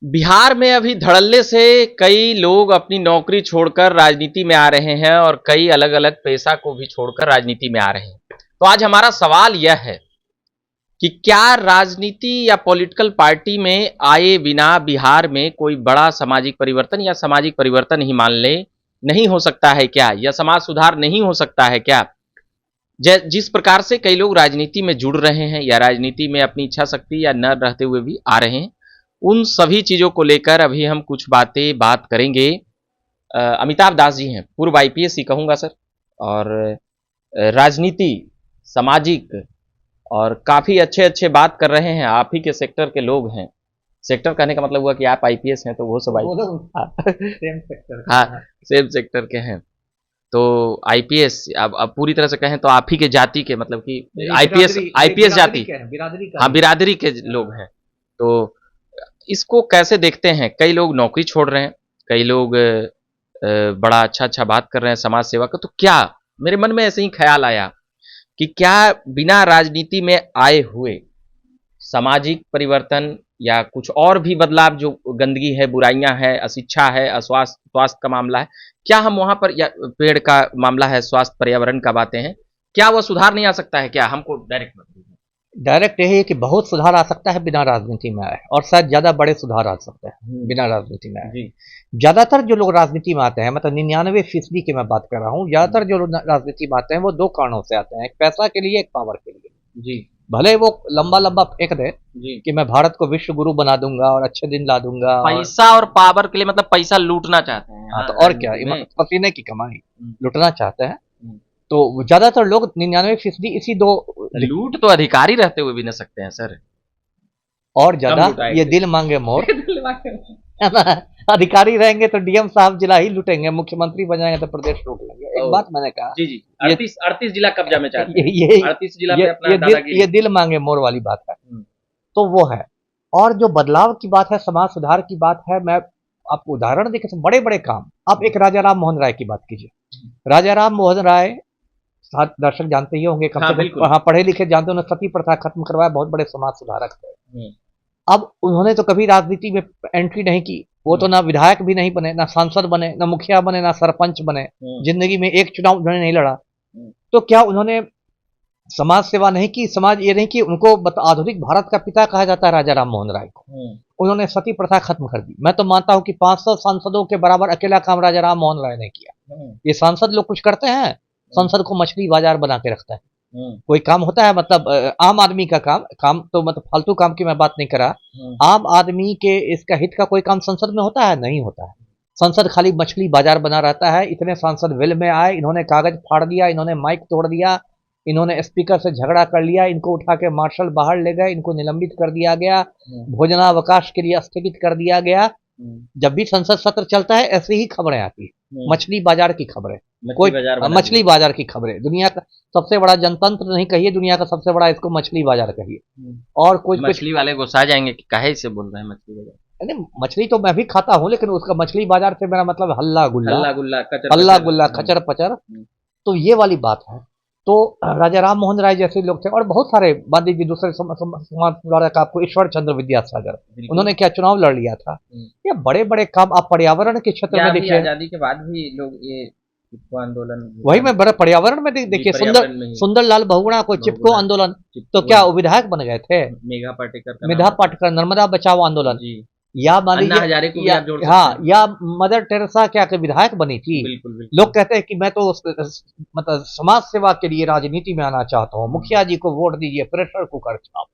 बिहार में अभी धड़ल्ले से कई लोग अपनी नौकरी छोड़कर राजनीति में आ रहे हैं और कई अलग अलग पेशा को भी छोड़कर राजनीति में आ रहे हैं। तो आज हमारा सवाल यह है कि क्या राजनीति या पॉलिटिकल पार्टी में आए बिना बिहार में कोई बड़ा सामाजिक परिवर्तन या सामाजिक परिवर्तन ही मान ले नहीं हो सकता है क्या, या समाज सुधार नहीं हो सकता है क्या? जिस प्रकार से कई लोग राजनीति में जुड़ रहे हैं या राजनीति में अपनी इच्छा शक्ति या न रहते हुए भी आ रहे हैं, उन सभी चीजों को लेकर अभी हम कुछ बात करेंगे। अमिताभ दास जी हैं, पूर्व आईपीएस ही कहूंगा सर, और राजनीति, सामाजिक और काफी अच्छे अच्छे बात कर रहे हैं। आप ही के सेक्टर के लोग हैं। सेक्टर कहने का मतलब हुआ कि आप आईपीएस हैं तो वो सब सेम सेक्टर हाँ, सेम सेक्टर के हैं। तो आईपीएस अब पूरी तरह से कहें तो आप ही के जाति के, मतलब कि आईपीएस जाति, हाँ, बिरादरी के लोग हैं। तो इसको कैसे देखते हैं? कई लोग नौकरी छोड़ रहे हैं, कई लोग बड़ा अच्छा बात कर रहे हैं समाज सेवा का। तो क्या मेरे मन में ऐसे ही ख्याल आया कि क्या बिना राजनीति में आए हुए सामाजिक परिवर्तन या कुछ और भी बदलाव, जो गंदगी है, बुराइयां है, अशिक्षा है, स्वास्थ्य का मामला है, क्या हम वहां पर, या पेड़ का मामला है, स्वास्थ्य पर्यावरण का बातें हैं, क्या वह सुधार नहीं आ सकता है क्या? हमको डायरेक्ट यही है कि बहुत सुधार आ सकता है बिना राजनीति में आए, और शायद ज्यादा बड़े सुधार आ सकते हैं बिना राजनीति में आए। ज्यादातर जो लोग राजनीति में आते हैं, मतलब 99% की मैं बात कर रहा हूँ, ज्यादातर जो लोग राजनीति में आते हैं वो दो कारणों से आते हैं, एक पैसा के लिए, एक पावर के लिए। जी, भले वो लंबा लंबा फेंक दे कि मैं भारत को विश्व गुरु बना दूंगा और अच्छे दिन ला दूंगा। पैसा और पावर के लिए, मतलब पैसा लूटना चाहते हैं। हाँ, तो और क्या, पसीने की कमाई लूटना चाहते हैं। तो ज्यादातर लोग 99% इसी दो, लूट तो अधिकारी रहते हुए भी न सकते हैं सर, और ज्यादा ये दिल मांगे मोर अधिकारी रहेंगे तो डीएम साहब जिला ही लूटेंगे, मुख्यमंत्री बन जाएंगे तो प्रदेश लूट लेंगे। एक बात मैंने कहा, जी जी, 38 जिला कब्जा में चाहते हैं, 38 जिला पे अपना ये दिल मांगे मोर वाली बात है। तो वो है। और जो बदलाव की बात है, समाज सुधार की बात है, मैं आपको उदाहरण देखे तो बड़े बड़े काम, आप एक राजा राम मोहन राय की बात कीजिए। राजा राम मोहन राय, दर्शक जानते ही होंगे, कम से कम हाँ पढ़े लिखे जानते, उन्होंने सती प्रथा खत्म करवाया, बहुत बड़े समाज सुधारक थे। अब उन्होंने तो कभी राजनीति में एंट्री नहीं की, वो तो ना विधायक भी नहीं बने, ना सांसद बने, ना मुखिया बने, ना सरपंच बने, जिंदगी में एक चुनाव उन्होंने नहीं लड़ा। तो क्या उन्होंने समाज सेवा नहीं की? समाज ये नहीं कि उनको आधुनिक भारत का पिता कहा जाता है राजा राम मोहन राय को। उन्होंने सती प्रथा खत्म कर दी। मैं तो मानता हूं कि 500 सांसदों के बराबर अकेला काम राजा राम मोहन राय ने किया। ये सांसद लोग कुछ करते हैं, संसद को मछली बाजार बना के रखता है। कोई काम होता है, मतलब आम आदमी का काम तो मतलब फालतू काम की मैं बात नहीं करा, आम आदमी के इसका हित का कोई काम संसद में होता है? नहीं होता है। संसद खाली मछली बाजार बना रहता है। इतने सांसद वेल में आए, इन्होंने कागज फाड़ दिया, इन्होंने माइक तोड़ दिया, इन्होंने स्पीकर से झगड़ा कर लिया, इनको उठा के मार्शल बाहर ले गए, इनको निलंबित कर दिया गया, भोजनावकाश के लिए स्थगित कर दिया गया। जब भी संसद सत्र चलता है ऐसी ही खबरें आती है, मछली बाजार की खबरें, कोई मछली बाजार की खबरें। दुनिया का सबसे बड़ा जनतंत्र नहीं कहिए, दुनिया का सबसे बड़ा इसको मछली बाजार कहिए। और कुछ मछली वाले गुस्सा जाएंगे कि काहे से बोल रहे हैं मछली बाजार। नहीं, मछली तो मैं भी खाता हूँ, लेकिन उसका मछली बाजार से मेरा मतलब हल्ला गुल्ला खचर पचर। तो ये वाली बात है। तो राजा राम मोहन राय जैसे लोग थे, और बहुत सारे, मान लीजिए दूसरे समाज सुधारक, आपको ईश्वर चंद्र विद्यासागर, उन्होंने क्या चुनाव लड़ लिया था। ये बड़े बड़े काम आप पर्यावरण के क्षेत्र में देखिए, आजादी के बाद भी लोग ये आंदोलन, वही मैं बड़ा पर्यावरण में देखिए, सुंदर लाल बहुगुणा को चिपको आंदोलन, तो क्या विधायक बन गए थे? मेधा पाटेकर नर्मदा बचाओ आंदोलन, या मान लीजिए हाँ, या मदर टेरेसा क्या के विधायक बनी थी। बिल्कुल। लोग कहते हैं कि मैं तो मतलब समाज सेवा के लिए राजनीति में आना चाहता हूँ, मुखिया जी को वोट दीजिए, प्रेशर कुकर छाप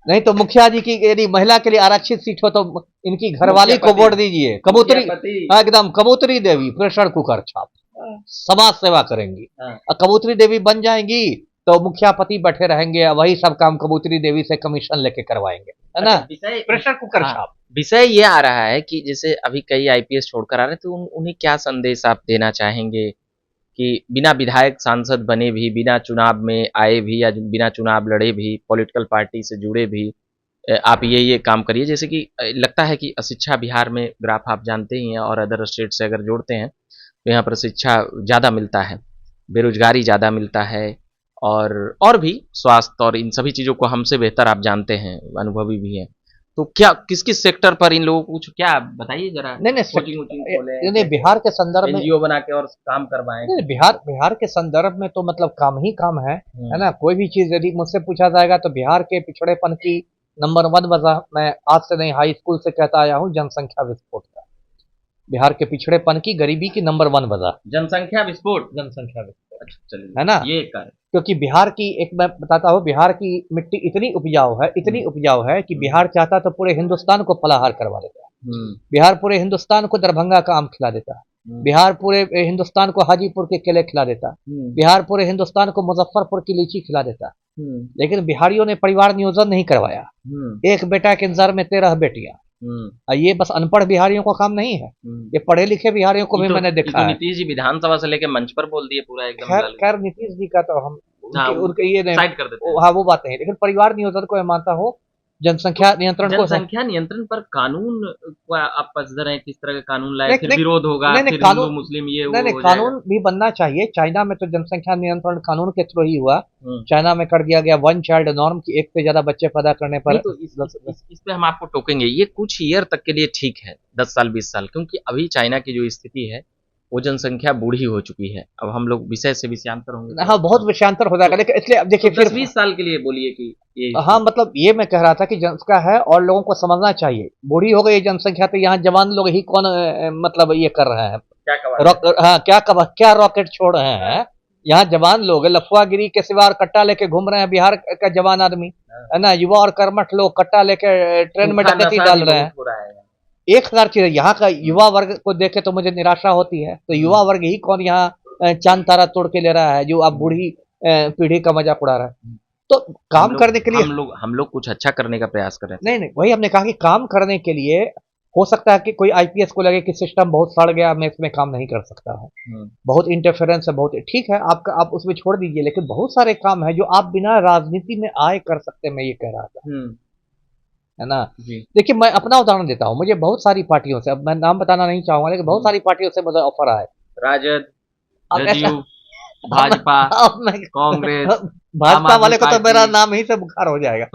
नहीं तो मुखिया जी की यदि महिला के लिए आरक्षित सीट हो तो इनकी घरवाली को वोट दीजिए, कबूतरी, एकदम कबूतरी देवी, प्रेशर कुकर छाप, समाज सेवा करेंगी। कबूतरी देवी बन जाएंगी तो मुखिया पति बैठे रहेंगे, वही सब काम कबूतरी देवी से कमीशन लेके करवाएंगे, है ना। प्रेशर कुकर छाप। विषय ये आ रहा है कि जैसे अभी कई आईपीएस छोड़कर आ रहे हैं, तो उन्हें क्या संदेश आप देना चाहेंगे कि बिना विधायक सांसद बने भी, बिना चुनाव में आए भी, या बिना चुनाव लड़े भी, पॉलिटिकल पार्टी से जुड़े भी, आप ये काम करिए। जैसे कि लगता है कि शिक्षा बिहार में ग्राफ आप जानते ही हैं, और अदर स्टेट से अगर जोड़ते हैं तो यहाँ पर शिक्षा ज़्यादा मिलता है, बेरोजगारी ज़्यादा मिलता है, और भी स्वास्थ्य और इन सभी चीज़ों को हमसे बेहतर आप जानते हैं, अनुभवी भी हैं। तो क्या किस किस सेक्टर पर इन लोगों को कुछ क्या बताइए जरा। नहीं नहीं कोचिंग वोचिंग खोले, नहीं, बिहार के संदर्भ में एनजीओ बना के और काम करवाएं। नहीं, बिहार के संदर्भ में तो मतलब काम ही काम है ना। कोई भी चीज यदि मुझसे पूछा जाएगा तो बिहार के पिछड़ेपन की नंबर 1 वजह मैं आज से नहीं हाई स्कूल से कहता आया हूँ, जनसंख्या विस्फोट का। बिहार के पिछड़ेपन की, गरीबी की नंबर 1 वजह जनसंख्या विस्फोट। जनसंख्या विस्फोट, अच्छा चलिए, है ना। ये एक कारण। क्योंकि बिहार की, एक मैं बताता हूँ, बिहार की मिट्टी इतनी उपजाऊ है, इतनी उपजाऊ है कि बिहार चाहता तो पूरे हिंदुस्तान को फलाहार करवा देता। बिहार पूरे हिंदुस्तान को दरभंगा का आम खिला देता। बिहार पूरे हिंदुस्तान को हाजीपुर के केले खिला देता। बिहार पूरे हिंदुस्तान को मुजफ्फरपुर की लीची खिला देता। लेकिन बिहारियों ने परिवार नियोजन नहीं करवाया। एक बेटा के इंतजार में 13 बेटियां। ये बस अनपढ़ बिहारियों का काम नहीं है, ये पढ़े लिखे बिहारियों को भी मैंने देखा है। नीतीश जी विधानसभा से लेके मंच पर बोल दिए पूरा एकदम। खैर नीतीश जी का तो हम उनके ये नहीं, साइड कर देते हैं। हाँ वो बात नहीं, लेकिन परिवार नियोजन को मैं मानता हूँ। जनसंख्या नियंत्रण पर कानून आप पसंद हैं, किस तरह का कानून लाए, फिर विरोध होगा, फिर हिंदू मुस्लिम ये वो नहीं, कानून भी बनना चाहिए। चाइना में तो जनसंख्या नियंत्रण कानून के थ्रू ही हुआ। चाइना में कर दिया गया 1 चाइल्ड नॉर्म की, एक से ज्यादा बच्चे पैदा करने पर। तो इस पे हम आपको टोकेंगे, ये कुछ ईयर तक के लिए ठीक है, 10 साल 20 साल, क्योंकि अभी चाइना की जो स्थिति है वो जनसंख्या बूढ़ी हो चुकी है। अब हम लोग विषय से विषयांतर होंगे। हाँ बहुत विषयांतर हो जाएगा, लेकिन इसलिए अब देखिए तो 10-20 साल के लिए बोलिए कि ये। हाँ मतलब ये मैं कह रहा था कि जनसंख्या है और लोगों को समझना चाहिए, बूढ़ी हो गई जनसंख्या तो यहाँ जवान लोग ही कौन मतलब ये कर रहे हैं, क्या रॉकेट छोड़ रहे हैं। यहाँ जवान लोग लफुआगिरी के सिवा और कट्टा लेके घूम रहे हैं। बिहार का जवान आदमी है ना, युवा और कर्मठ लोग कट्टा लेके ट्रेन में डकैती डाल रहे हैं। 1000 चीजें। यहाँ का युवा वर्ग को देखे तो मुझे निराशा होती है। तो युवा वर्ग ही कौन यहाँ चांद तारा तोड़ के ले रहा है, जो आप बूढ़ी पीढ़ी का मजाक उड़ा रहा है। तो काम करने के लिए हम लोग कुछ अच्छा करने का प्रयास कर रहे हैं। नहीं, वही हमने कहा कि काम करने के लिए हो सकता है कि कोई आईपीएस को लगे कि सिस्टम बहुत सड़ गया, मैं इसमें काम नहीं कर सकता हूँ, बहुत इंटरफेरेंस है, बहुत ठीक है, आप उसमें छोड़ दीजिए। लेकिन बहुत सारे काम है जो आप बिना राजनीति में आए कर सकते हैं, मैं ये कह रहा था, है ना। देखिए मैं अपना उदाहरण देता हूँ, मुझे बहुत सारी पार्टियों से, अब मैं नाम बताना नहीं चाहूंगा, लेकिन बहुत सारी पार्टियों से मुझे ऑफर आए। राजद, जदयू, भाजपा, कांग्रेस, भाजपा वाले को तो मेरा नाम ही से बुखार हो जाएगा।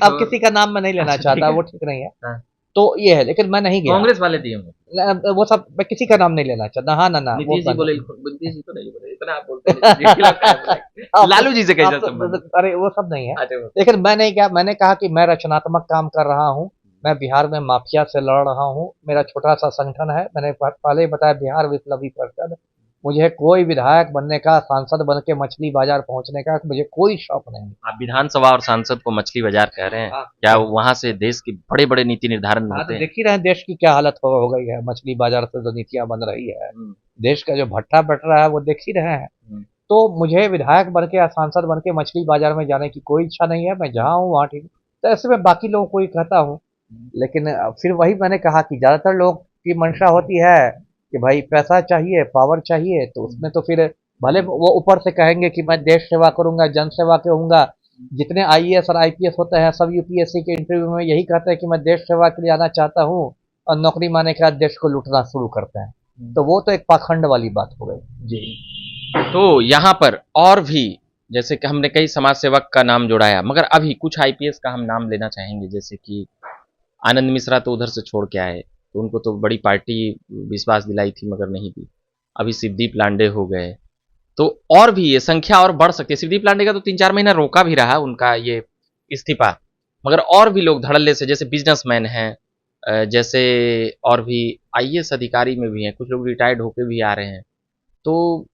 अब किसी का नाम मैं नहीं लेना चाहता, वो ठीक नहीं है। तो ये है, लेकिन मैं नहीं गया। कांग्रेस वाले दिए होंगे वो सब, मैं किसी का नाम नहीं लेना चाहता। हाँ ना नीतीश जी बोले, नीतीश जी तो नहीं बोले, इतना आप बोलते हैं। लालू जी से कैसा संबंध? अरे वो सब नहीं है, लेकिन मैं नहीं क्या, मैंने कहा कि मैं रचनात्मक काम कर रहा हूँ। मैं बिहार में माफिया से लड़ रहा हूँ। मेरा छोटा सा संगठन है, मैंने पहले ही बताया, बिहार विप्लवी परिषद। मुझे कोई विधायक बनने का, सांसद बन के मछली बाजार पहुंचने का मुझे कोई शौक नहीं। आप विधानसभा और सांसद को मछली बाजार कह रहे हैं? क्या वहां से देश की बड़े बड़े नीति निर्धारण होते हैं? देख ही रहे हैं देश की क्या हालत हो गई है, मछली बाजार से जो नीतियां बन रही है, देश का जो भट्टा बट रहा है वो देख ही रहे हैं। तो मुझे विधायक बन के या सांसद बन के मछली बाजार में जाने की कोई इच्छा नहीं है। मैं जहाँ हूँ वहाँ ठीक। तो ऐसे में बाकी लोगों को ही कहता हूँ, लेकिन फिर वही मैंने कहा कि ज्यादातर लोग की मंशा होती है कि भाई पैसा चाहिए, पावर चाहिए, तो उसमें तो फिर भले वो ऊपर से कहेंगे कि मैं देश सेवा करूंगा, जन सेवा करूंगा। जितने आईएएस और आईपीएस होते हैं सब यूपीएससी के इंटरव्यू में यही कहते हैं कि मैं देश सेवा के लिए आना चाहता हूँ, और नौकरी माने के बाद देश को लूटना शुरू करते हैं। तो वो तो एक पाखंड वाली बात हो गई जी। तो यहाँ पर और भी, जैसे कि हमने कई समाज सेवक का नाम जोड़ाया, मगर अभी कुछ आईपीएस का हम नाम लेना चाहेंगे। जैसे कि आनंद मिश्रा तो उधर से छोड़ के आए, तो उनको तो बड़ी पार्टी विश्वास दिलाई थी मगर नहीं दी। अभी शिवदीप लांडे हो गए, तो और भी ये संख्या और बढ़ सकती है। शिवदीप लांडे का तो 3-4 महीना रोका भी रहा उनका ये इस्तीफा, मगर और भी लोग धड़ल्ले से, जैसे बिजनेसमैन हैं, जैसे और भी आईएएस अधिकारी में भी हैं, कुछ लोग रिटायर्ड होके भी आ रहे हैं। तो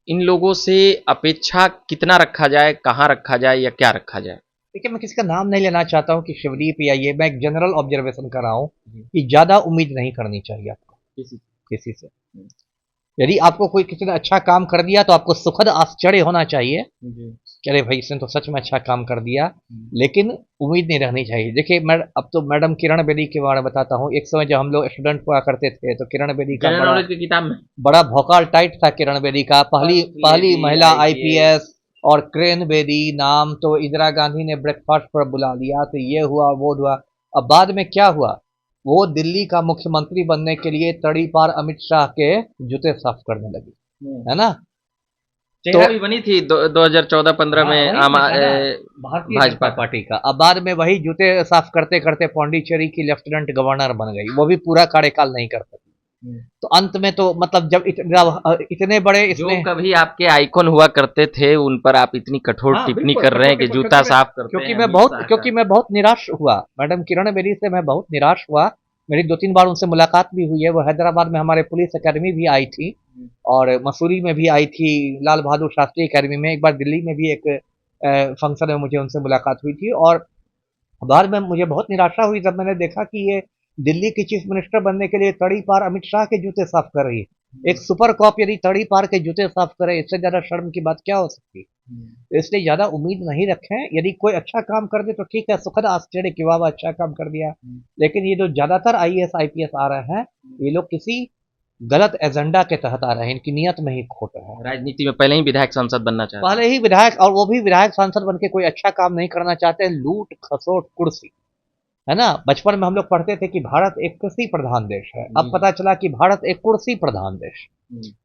इन लोगों से अपेक्षा कितना रखा जाए, कहाँ रखा जाए या क्या रखा जाए? देखिए मैं किसी का नाम नहीं लेना चाहता हूँ कि शिवदीप या ये, मैं एक जनरल ऑब्जर्वेशन कर रहा हूँ कि ज्यादा उम्मीद नहीं करनी चाहिए आपको किसी से। यदि आपको कोई किसी ने अच्छा काम कर दिया तो आपको सुखद आश्चर्य होना चाहिए कि अरे भाई इसने तो सच में अच्छा काम कर दिया, लेकिन उम्मीद नहीं रहनी चाहिए। देखिए मैं अब तो मैडम किरण बेदी के बारे में बताता हूँ। एक समय जब हम लोग स्टूडेंट हुआ करते थे तो किरण बेदी का बड़ा भौकाल टाइट था। किरण बेदी का पहली महिला आईपीएस, और क्रेन बेदी नाम तो इंदिरा गांधी ने ब्रेकफास्ट पर बुला लिया, तो ये हुआ वो हुआ। अब बाद में क्या हुआ, वो दिल्ली का मुख्यमंत्री बनने के लिए तड़ी पार अमित शाह के जूते साफ करने लगी, है ना। चेहरा भी बनी थी 2014-15 हाँ, में वही आम मैं कह रहा, ए, भारतीय भाजपा जनता पार्टी का। अब बाद में वही जूते साफ करते करते पौंडीचेरी की लेफ्टिनेंट गवर्नर बन गई, वो भी पूरा कार्यकाल नहीं कर सकी। तो अंत में तो मतलब जब इतने बड़े जो इसमें, कभी आपके आइकॉन हुआ करते थे उन पर आप इतनी कठोर हाँ टिप्पणी बिल्कुल कर रहे हैं कि कठोर, जूता साफ करते क्योंकि हैं मैं अमित बहुत शाह क्योंकि का। मैं बहुत निराश हुआ मैडम किरण बेदी से, मैं बहुत निराश हुआ। मेरी 2-3 बार उनसे मुलाकात भी हुई है। वो हैदराबाद में हमारे पुलिस अकेडमी भी आई थी और मसूरी में भी आई थी, लाल बहादुर शास्त्री अकेडमी में। एक बार दिल्ली में भी एक फंक्शन में मुझे उनसे मुलाकात हुई थी और बाद में मुझे बहुत निराशा हुई जब मैंने देखा कि ये दिल्ली की चीफ मिनिस्टर बनने के लिए तड़ी पार अमित शाह के जूते साफ कर रही है। एक सुपर कॉप यदि तड़ी पार के जूते साफ करे, इससे ज्यादा शर्म की बात क्या हो सकती है। तो इसलिए ज्यादा उम्मीद नहीं रखें। यदि कोई अच्छा काम कर दे तो ठीक है, सुखद आश्चर्य कि वाह वाह अच्छा काम कर दिया। लेकिन ये जो ज्यादातर आईएएस आईपीएस आ रहे हैं, ये लोग किसी गलत एजेंडा के तहत आ रहे हैं, इनकी नियत में ही खोट है। राजनीति में पहले ही विधायक सांसद बनना चाहते हैं। पहले ही विधायक, और वो भी विधायक सांसद बन के कोई अच्छा काम नहीं करना चाहते, लूट खसोट कुर्सी, है ना। बचपन में हम लोग पढ़ते थे कि भारत एक कृषि प्रधान देश है, अब पता चला कि भारत एक कुर्सी प्रधान देश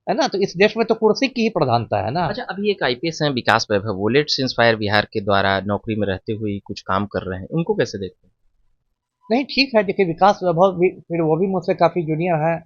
है ना। तो इस देश में तो कुर्सी की ही प्रधानता है ना। अच्छा, अभी एक आईपीएस हैं विकास वैभव, वो लेट्स इंस्पायर बिहार के द्वारा नौकरी में रहते हुए कुछ काम कर रहे हैं, उनको कैसे देखते हैं? नहीं ठीक है, देखिए विकास वैभव भी, फिर वो भी मुझसे काफी जूनियर है।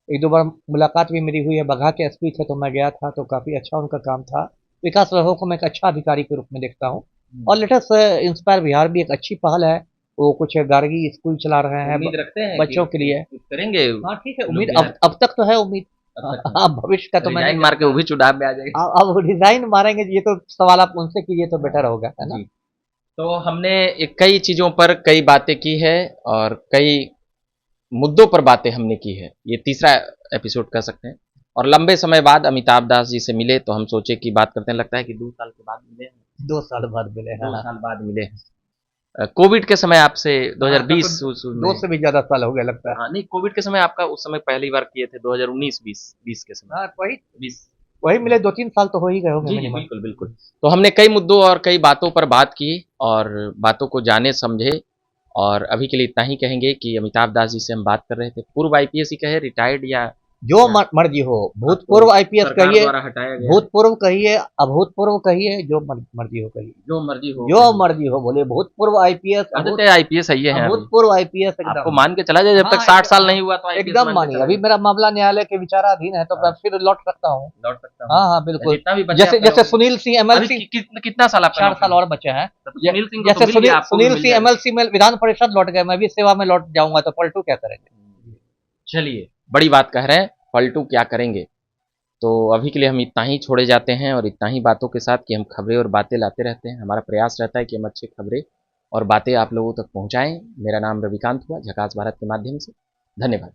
एक दो बार मुलाकात भी मेरी हुई है, बगहा के एसपी थे तो मैं गया था, तो काफी अच्छा उनका काम था। विकास वैभव को मैं एक अच्छा अधिकारी के रूप में देखता हूँ। और लेटेस्ट इंस्पायर बिहार भी एक अच्छी पहल है। वो कुछ गार्गी स्कूल चला रहे हैं उम्मीद रखते हैं बच्चों कि के लिए। कुछ करेंगे। हाँ ठीक है, लोग उम्मीद बिहार अब तक तो है उम्मीद। अब तक हाँ, भविष्य का तो मैं रिजाइन नहीं मार के वो जानता। भी चुनाव में आ जाएंगे। अब डिजाइन मारेंगे, ये तो सवाल आप उनसे कीजिए तो बेटर होगा, है ना। जी। तो हमने कई चीजों पर कई बातें की है और कई मुद्दों पर बातें हमने की है, ये तीसरा एपिसोड कह सकते हैं। और लंबे समय बाद अमिताभ दास जी से मिले तो हम सोचे कि बात करते हैं, लगता है कि 2 साल के बाद मिले हैं। 2 साल बाद मिले हैं। 2 साल बाद मिले हैं। कोविड के समय आपसे हाँ, तब 2020 तो में। 2 से भी ज्यादा साल हो गया लगता है। हाँ नहीं, कोविड के समय आपका उस समय पहली बार किए थे 2019-20 के समय। हाँ वही 20। वही मिले, 2-3 साल तो हो ही गए होंगे जी जी मिनिमम। बिल्कुल बिल्कुल। तो हमने कई मुद्दों और कई बातों पर बात की और बातों को जाने समझे। और अभी के लिए इतना ही कहेंगे कि अमिताभ दास जी से हम बात कर रहे थे, पूर्व आईपीएस ही कहे, रिटायर्ड या जो मर्जी हो, भूतपूर्व आईपीएस सरकार कहिए, द्वारा हटाया गया, भूतपूर्व कहिए, अभूतपूर्व कहिए, जो मर्जी हो कहिए, जो मर्जी हो, जो मर्जी हो बोले। भूतपूर्व आईपीएस, आदित्य आईपीएस है ये हैं अभी। अभूतपूर्व आईपीएस आपको एकदम मान के चला जाए, जब तक 60 साल नहीं हुआ तो आईपीएस एकदम मान के मानिए। चला अभी जाए। मेरा मामला न्यायालय के विचाराधीन है, तो मैं फिर लौट सकता हूँ। लौट सकता हूँ। हाँ हाँ बिल्कुल। जितना भी बचे जैसे आपका जैसे लौट- सुनील सिंह अभी एमएलसी, कितना साल आपका 4 नौकरी साल है? और बचे हैं। तो सुनील सिंह को तो जैसे मिल गया, आपको भी सुनील मिल सिंह जाएगा। एमएलसी में विधान परिषद लौट गए, मैं भी सेवा में लौट जाऊंगा, तो पलटू क्या करेंगे। चलिए, बड़ी बात कह रहे हैं, पलटू क्या करेंगे। तो अभी के लिए हम इतना ही छोड़े जाते हैं और इतना ही बातों के साथ कि हम खबरें और बातें लाते रहते हैं। हमारा प्रयास रहता है कि हम अच्छी खबरें और बातें आप लोगों तक पहुंचाएं। मेरा नाम रविकांत हुआ, झकास भारत के माध्यम से। धन्यवाद।